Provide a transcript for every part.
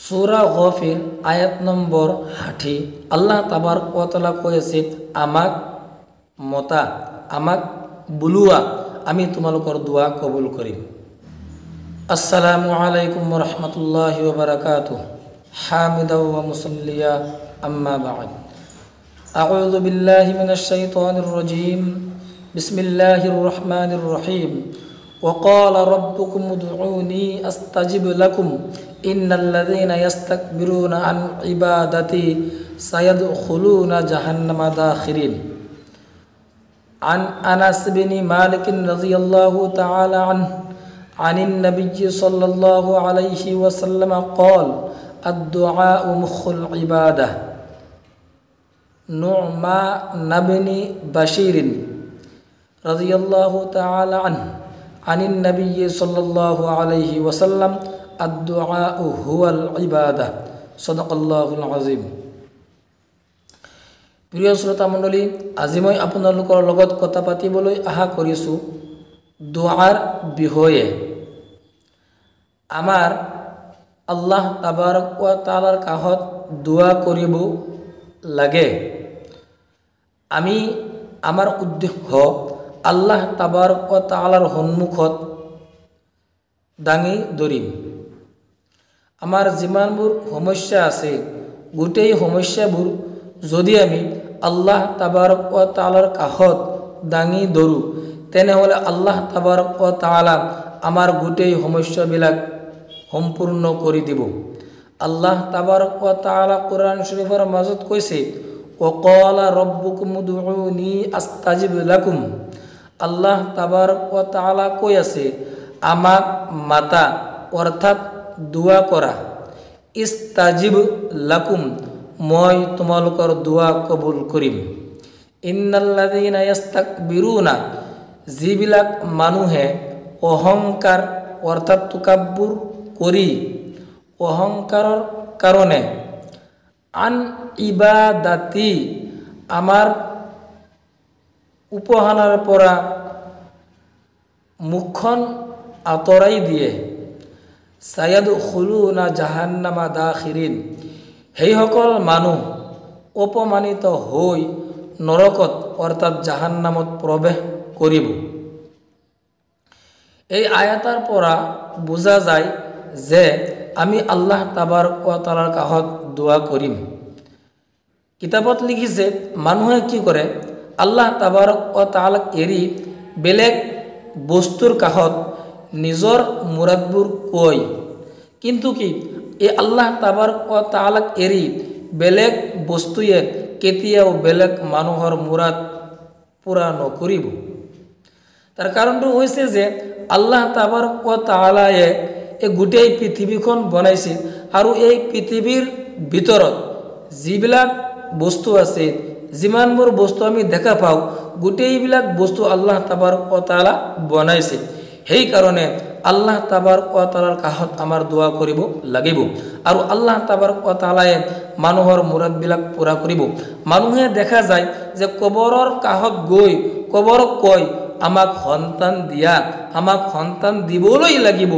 সূৰা গফিৰ আয়াত নম্বৰ 60 আল্লাহ তাবাৰক ওয়া তাআলা কয়েছে আমাক মতা আমাক বুলুয়া আমি তোমালোকৰ দোয়া কবুল কৰিম। আসসালামু আলাইকুম ওয়া রাহমাতুল্লাহি ওয়া বারাকাতুহু হামিদা ওয়া মুসাল্লিয়া আম্মা বা'দ আউযু বিল্লাহি মিনাশ শাইতানির রাজীম বিসমিল্লাহির রহমানির রহিম وقال ربكم ادعوني استجب لكم ان الذين يستكبرون عن عبادتي سيدخلون جهنم داخرين عن انس بن مالك رضي الله تعالى عنه عن النبي صلى الله عليه وسلم قال الدعاء مخ العباده نعمان بن بشير رضي الله تعالى عنه عن النبي صلى الله عليه وسلم الدعاء هو العبادة صدق الله العظيم। প্রিয় শ্ৰোতা মণ্ডলী, আজি মই আপোনালোকৰ লগত কথা পাতিবলৈ আশা কৰিছোঁ দুআৰ বিষয়ে। আমাৰ আল্লাহ তাবাৰক ওয়া তাআলাৰ কাষত দুআ কৰিব লাগে। আমি আমাৰ উদ্দেশ্য আল্লাহ তাবাৰক ওয়া তাআলাৰ সন্মুখত দাঙি ধৰিম। আমাৰ যিমানবোৰ সমস্যা আছে গোটেই সমস্যাবোৰ যদি আমি আল্লাহ তাবাৰক ওয়া তাআলাৰ কাষত দাঙি ধৰোঁ তেনেহ'লে আল্লাহ তাবাৰক ওয়া তাআলা আমাৰ গোটেই সমস্যাবিলাক সম্পূৰ্ণ কৰি দিব। আল্লাহ তাবাৰক ওয়া তাআলা কোৰআন শৰীফৰ মাজত কৈছে ওয়াকালা ৰব্বুকুম উদউনি আস্তাজিব লাকুম। আল্লাহ তাবাৰক ওয়া তাআলা কৈ আছে আমাক মাতা অৰ্থাৎ দোয়া কৰা। ইস্তাজিব লাকুম মই তোমালোকৰ দোয়া কবুল কৰিম। ইন্নাল্লাযীনা ইস্তাকবিৰুনা যিবিলাক মানুহে অহংকাৰ অৰ্থাৎ তুকাব্বুৰ কৰি অহংকাৰৰ কাৰণে আন ইবাদাতি আমাৰ উপাসনাৰ পৰা মুখখন আঁতৰাই দিয়ে সায়াদখুলুনা জাহান্নামা দাখিৰিন সেইসকল মানুহ অপমানিত হৈ নৰকত অৰ্থাৎ জাহান্নামত প্ৰৱেশ কৰিব। এই আয়াতৰ পৰা বুজা যায় যে আমি আল্লাহ তাবাৰক ওয়া তাআলাৰ কাষত দোয়া কৰিম। কিতাপত লিখিছে মানুহে কি কৰে আল্লাহ তাবাৰক ওয়া তাআলাক এৰি বেলেগ বস্তুৰ কাষত নিজৰ মুৰাদবোৰ কয়, কিন্তু কি এই আল্লাহ তাবাৰক ওয়া তাআলাক এৰি বেলেগ বস্তুৱে কেতিয়াও বেলেগ মানুহৰ মুৰাদ পূৰা নকৰিব। তাৰ কাৰণটো হৈছে যে আল্লাহ তাবাৰক ওয়া তাআলাই এই গোটেই পৃথিৱীখন বনাইছে আৰু এই পৃথিৱীৰ ভিতৰত যিবিলাক বস্তু আছে যিমানবোৰ বস্তু আমি দেখা পাওঁ গোটেইবিলাক বস্তু আল্লাহ তাবাৰক ওয়া তাআলা বনাইছে। সেইকাৰণে আল্লাহ তাবাৰক ওয়া তাআলাৰ কাষত আমাৰ দোয়া কৰিব লাগিব আৰু আল্লাহ তাবাৰক ওয়া তাআলাই মানুহৰ মুৰাদবিলাক পূৰা কৰিব। মানুহে দেখা যায় যে কবৰৰ কাষত গৈ কবৰক কয় আমাক সন্তান দিয়া আমাক সন্তান দিবলৈ লাগিব।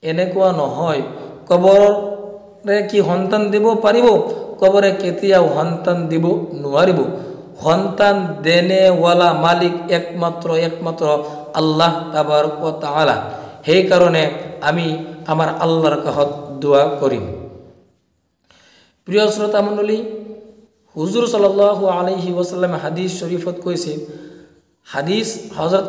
এনেকুৱা নহয়, কবৰে কি সন্তান দিব পাৰিব? কবৰে কেতিয়াও সন্তান দিব নোৱাৰিব। সন্তান দেনেৱালা মালিক একমাত্ৰ আল্লাহ তাবাৰক ওয়া তাআলা। সেইকাৰণে আমি আমাৰ আল্লাহৰ কাষত দোয়া কৰিম। প্ৰিয় শ্ৰোতা মণ্ডলী, হুজুৰ সাল্লাল্লাহু আলাইহি ওয়াসাল্লাম হাদিস শৰীফত কৈছে, হাদিস হযৰত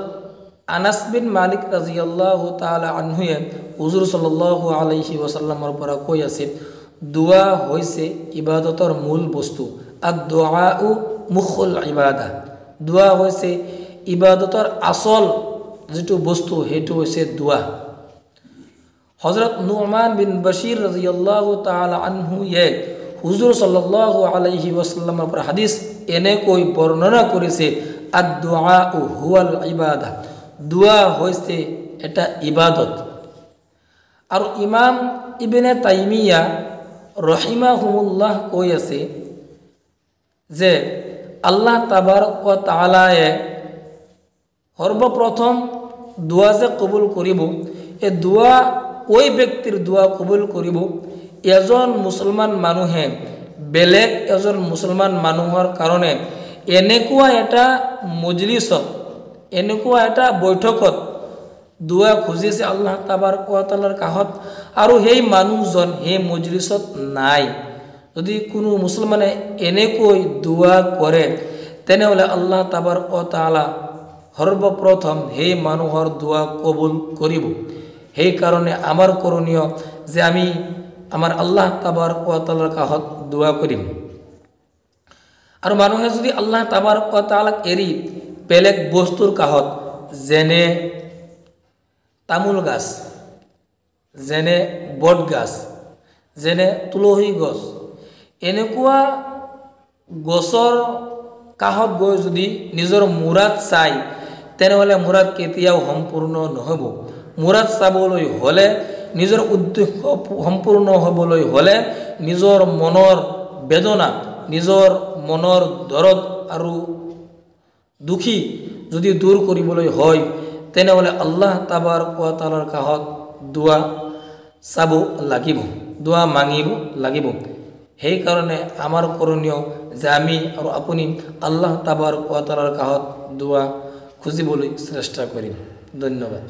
আনাস বিন মালিক ৰাদিয়াল্লাহু তাআলা আনহুয়ে হুজুৰ সাল্লাল্লাহু আলাইহি ওয়াসাল্লামৰ পৰা কৈ আছে দোয়া হৈছে ইবাদতৰ মূল বস্তু। আদ-দুআউ মুখুল ইবাদা। দোয়া হৈছে ইবাদতৰ আসল যেটো বস্তু হেতু হৈছে দোয়া। হযৰত নুমান বিন বশিৰ ৰাদিয়াল্লাহু তাআলা আনহু হুজুৰ সাল্লাল্লাহু আলাইহি ওয়াসাল্লামৰ পৰা হাদিস এনেকৈ বৰ্ণনা কৰিছে আদ-দুআউ হুয়াল ইবাদা। দোয়া হৈছে এটা ইবাদত। আৰু ইমাম ইবনে তাইমিয়া রহিমাহুমুল্লাহ কৈ আছে যে আল্লাহ তাবারক ওয়া তাআলায়ে সর্বপ্রথম দোয়া যে কবুল করিব এই দোয়া ওই ব্যক্তির দোয়া কবুল করিব এজন মুছলমান মানুহে বেলেগ এজন মুছলমান মানুহৰ কাৰণে এনেকুৱা এটা মজলিছত এনেকুৱা এটা বৈঠকত দোয়া খুজিছে আল্লাহ তাবাৰক ওয়া তাআলাৰ কাষত আৰু সেই মানুহজন সেই মজলিছত নাই, যদি কোনো মুছলমানে এনেকৈ দোয়া কৰে তেনেহ'লে আল্লাহ তাবাৰক ওয়া তাআলা সৰ্বপ্ৰথম সেই মানুহৰ দোয়া কবুল কৰিব। সেইকাৰণে আমাৰ কৰণীয় যে আমি আমাৰ আল্লাহ তাবাৰক ওয়া তাআলাৰ কাষত দোয়া কৰিম। আৰু মানুহে যদি আল্লাহ তাবাৰক ওয়া তাআলাক এৰি বেলেগ বস্তুৰ কাষত যেনে তামোল গাছ, যেনে বট গাছ, যেনে তুলসী গছ, এনেকুৱা গছৰ কাষত গৈ যদি নিজৰ মুৰাদ চাই তেনেহ'লে মুৰাদ কেতিয়াও সম্পূৰ্ণ নহ'ব। মুৰাদ চাবলৈ হ'লে নিজৰ উদ্দেশ্য সম্পূৰ্ণ হ'বলৈ হ'লে নিজৰ মনৰ বেদনা, নিজৰ মনৰ দৰদ আৰু দুখী যদি দূৰ কৰিবলৈ হয় তেনেহ'লে আল্লাহ তাবাৰক ওয়া তাআলাৰ কাষত দোয়া চাব লাগিব, দোয়া মাঙিব লাগিব। সেইকাৰণে আমাৰ কৰণীয় যে আমি আৰু আপুনি আল্লাহ তাবাৰক ওয়া তাআলাৰ কাষত দোয়া খুজিবলৈ চেষ্টা কৰিম। ধন্যবাদ।